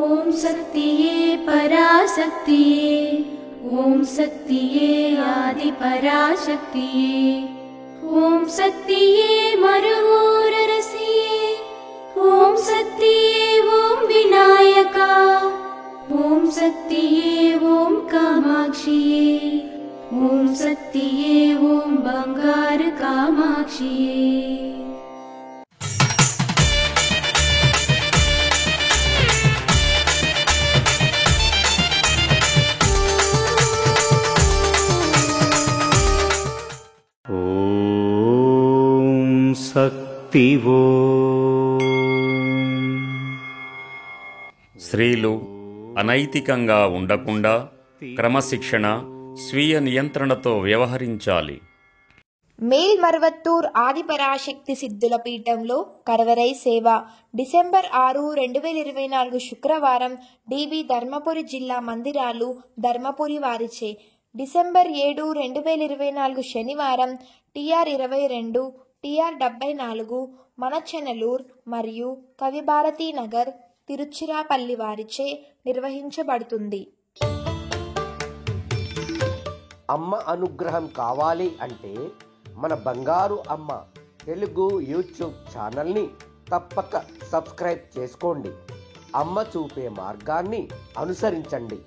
ఓం శక్తియే పరాశక్తియే, ఓం శక్తియే ఆది పరాశక్తియే, ఓం శక్తియే మరువూరరసియే, ఓం శక్తియే ఓం వినాయక, ఓం శక్తియే ఓం కామాక్షియే, ఓం శక్తియే ఓం బంగారు కామాక్షియే. శక్తివో. స్త్రీలు అనైతికంగా ఉండకుండా క్రమశిక్షణ, స్వీయ నియంత్రణతో వ్యవహరించాలి. మేల్మరువత్తూర్ ఆదిపరాశక్తి సిద్ధుల పీఠంలో కరవరై సేవ డిసెంబర్ 6, 2024 శుక్రవారం డిబి ధర్మపురి జిల్లా మందిరాలు ధర్మపురి వారిచే, డిసెంబర్ 7, 2024 శనివారం TR 22, TR 74 మనచెనలూర్ మరియు కవిభారతీ నగర్ తిరుచిరాపల్లి వారిచే నిర్వహించబడుతుంది. అమ్మ అనుగ్రహం కావాలి అంటే మన బంగారు అమ్మ తెలుగు యూట్యూబ్ ఛానల్ని తప్పక సబ్స్క్రైబ్ చేసుకోండి. అమ్మ చూపే మార్గాన్ని అనుసరించండి.